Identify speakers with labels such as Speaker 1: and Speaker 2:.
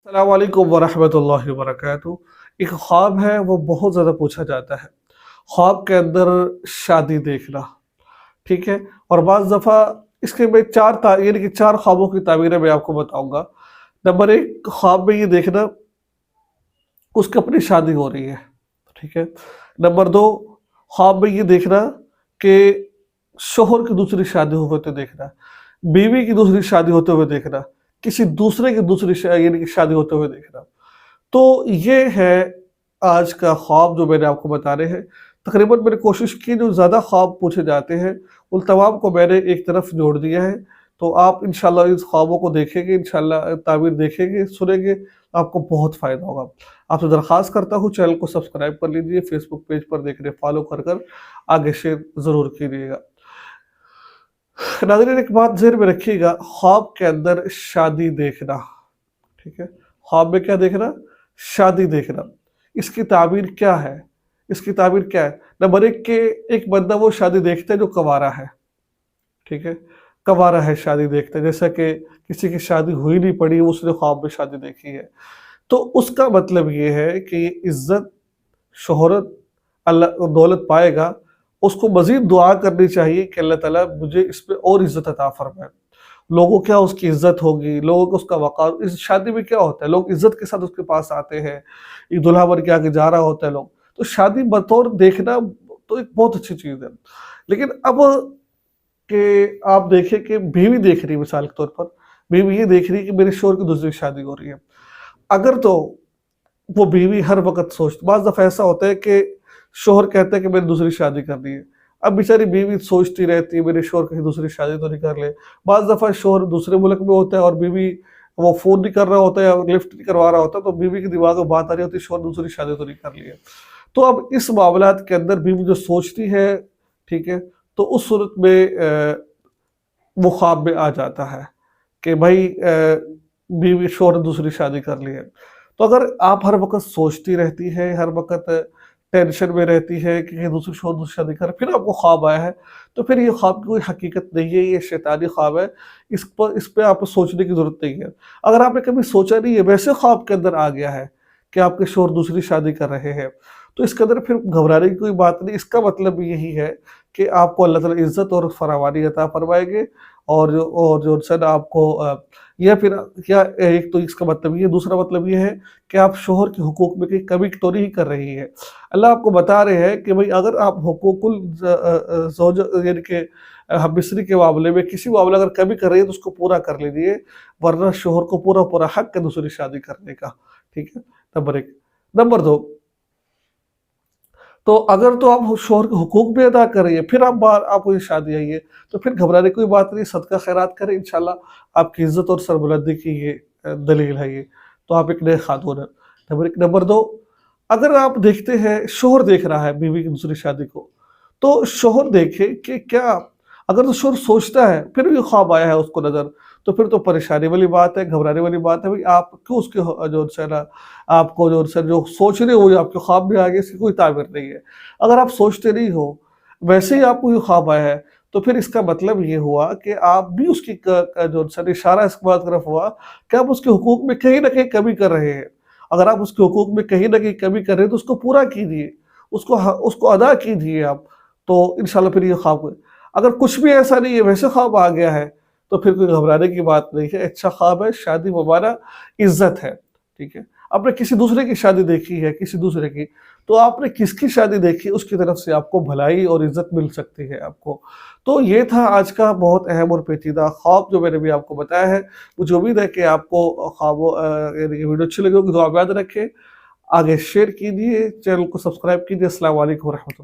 Speaker 1: अस्सलाम वालेकुम वरहमतुल्लाहि वबरकातुहू। एक ख्वाब है वो बहुत ज़्यादा पूछा जाता है। ख्वाब के अंदर शादी देखना, ठीक है? और बाज़ दफ़ा इसके मैं 4 यानी कि 4 ख्वाबों की ताबीरें मैं आपको बताऊँगा। नंबर 1, ख्वाब में ये देखना उसकी अपनी शादी हो रही है, ठीक है? नंबर 2, ख्वाब में ये देखना कि शौहर की दूसरी शादी होते देखना, बीवी की दूसरी शादी होते हुए देखना, किसी दूसरे की दूसरी यानी कि शादी होते हुए देखना। तो ये है आज का ख्वाब जो मैंने आपको बताने हैं। तकरीबन मैंने कोशिश की जो ज़्यादा ख्वाब पूछे जाते हैं, उन तमाम को मैंने एक तरफ जोड़ दिया है। तो आप इंशाल्लाह इस ख्वाबों को देखेंगे, इंशाल्लाह ताबीर देखेंगे, सुनेंगे, आपको बहुत फ़ायदा होगा। आपसे दरख्वास्त करता हूँ चैनल को सब्सक्राइब कर लीजिए, फेसबुक पेज पर देख रहे फॉलो कर आगे शेयर ज़रूर कीजिएगा। नाज़रीन, एक बात ज़हन में रखिएगा, ख्वाब के अंदर शादी देखना, ठीक है? ख्वाब में क्या देखना? शादी देखना। इसकी ताबीर क्या है? इसकी ताबीर क्या है? नंबर 1 के एक बंदा वो शादी देखता है जो कंवारा है, ठीक है? कंवारा है, शादी देखता है, जैसा कि किसी की शादी हुई नहीं पड़ी, उसने ख्वाब में शादी देखी है। तो उसका मतलब ये है कि इज़्ज़त, शोहरत, अल्लाह दौलत पाएगा, उसको मज़ीद दुआ करनी चाहिए कि अल्लाह ताला मुझे इस पे और इज़्ज़त अता फरमाए। लोगों क्या उसकी इज़्ज़त होगी, लोगों को उसका वक़ार, इस शादी में क्या होता है, लोग इज़्ज़त के साथ उसके पास आते हैं, एक दूल्हा बन के आगे जा रहा होता है लोग। तो शादी बतौर देखना तो एक बहुत अच्छी चीज़ है। लेकिन अब कि आप देखें कि बीवी देख रही है, मिसाल के तौर पर, बीवी ये देख रही है कि मेरे शौहर की दूसरी शादी हो रही है। अगर तो वो बीवी हर वक़्त बाज़ दफ़ा ऐसा होता है कि शौहर कहता है कि मैंने दूसरी शादी करनी है। अब बेचारी बीवी सोचती रहती है मेरे शौहर कहीं दूसरी शादी तो नहीं कर ले। बाज़ दफ़ा शौहर दूसरे मुल्क में होता है और बीवी वो फ़ोन नहीं कर रहा होता है या लिफ्ट नहीं करवा रहा होता, तो बीवी के दिमाग में बात आ रही होती है शौहर दूसरी शादी तो नहीं कर ली है। तो अब इस मामलात के अंदर बीवी जो सोचती है, ठीक है? तो उस सूरत में वो ख्वाब में आ जाता है कि भाई बीवी शौहर ने दूसरी शादी कर ली है। तो अगर आप हर वक़्त सोचती रहती है, हर वक़्त टेंशन में रहती है कि कहीं दूसरी शौहर दूसरी शादी करे, फिर आपको ख्वाब आया है, तो फिर ये ख्वाब की कोई हकीकत नहीं है, ये शैतानी ख्वाब है। इस पे आपको सोचने की ज़रूरत नहीं है। अगर आपने कभी सोचा नहीं है, वैसे ख्वाब के अंदर आ गया है कि आपके शौहर दूसरी शादी कर रहे हैं, तो इसके अंदर फिर घबराने की कोई बात नहीं। इसका मतलब यही है कि आपको अल्लाह ताला इज़्ज़त और फरावानी अता फरमाएँगे और जो है ना आपको या फिर क्या, एक तो इसका मतलब ये, दूसरा मतलब ये है कि आप शौहर के हुकूक में कहीं कमी तो नहीं कर रही है। अल्लाह आपको बता रहे हैं कि भाई अगर आप हुकूकुल ज़ौज यानी कि हम-मिस्री के मामले में किसी मामले अगर कमी कर रही है तो उसको पूरा कर लीजिए, वरना शौहर को पूरा हक है दूसरी शादी करने का, ठीक है? नंबर 1। नंबर 2, तो अगर तो आप शौहर के हुकूक भी अदा कर रही है, फिर आप बाहर आपको ये शादी आई है, तो फिर घबराने की कोई बात नहीं, सदका खैरात करें, इंशाल्लाह आपकी इज़्ज़त और सरबुलंदी की ये दलील है ये। तो आप एक नेक खातून हैं, नंबर 1। नंबर 2, अगर आप देखते हैं शौहर देख रहा है बीवी की दूसरी शादी को, तो शौहर देखे कि क्या, अगर तो शौहर सोचता है, फिर भी ख्वाब आया है उसको नज़र, तो फिर तो परेशानी वाली बात है, घबराने वाली बात है। भाई आप क्यों उसके जो है ना, आपको जो सोच रहे हो, ये आपके ख्वाब में आ गया, इसकी कोई ताबीर नहीं है। अगर आप सोचते नहीं हो, वैसे ही आपको ये ख्वाब आया है, तो फिर इसका मतलब ये हुआ कि आप भी उसकी जो है ना इशारा इस बात की तरफ हुआ कि आप उसके हुकूक में कहीं न कहीं कमी कर रहे हैं। अगर आप उसके हुकूक में कहीं न कहीं कमी कर रहे हैं, तो उसको पूरा कीजिए, उसको अदा कीजिए आप, तो इंशाल्लाह फिर ये ख्वाब, अगर कुछ भी ऐसा नहीं है, वैसे ख्वाब आ गया है, तो फिर कोई घबराने की बात नहीं है, अच्छा ख्वाब है, शादी मुबारक, इज़्ज़त है, ठीक है? आपने किसी दूसरे की शादी देखी है, किसी दूसरे की, तो आपने किसकी शादी देखी, उसकी तरफ से आपको भलाई और इज़्ज़त मिल सकती है आपको। तो ये था आज का बहुत अहम और पेचीदा ख्वाब जो मैंने भी आपको बताया है। मुझे उम्मीद है कि आपको ख्वाबों यानी कि वीडियो अच्छी लगी होगी, दुआ में याद रखें, आगे शेयर कीजिए, चैनल को सब्सक्राइब कीजिए। अस्सलाम वालेकुम व रहमतुल्लाह।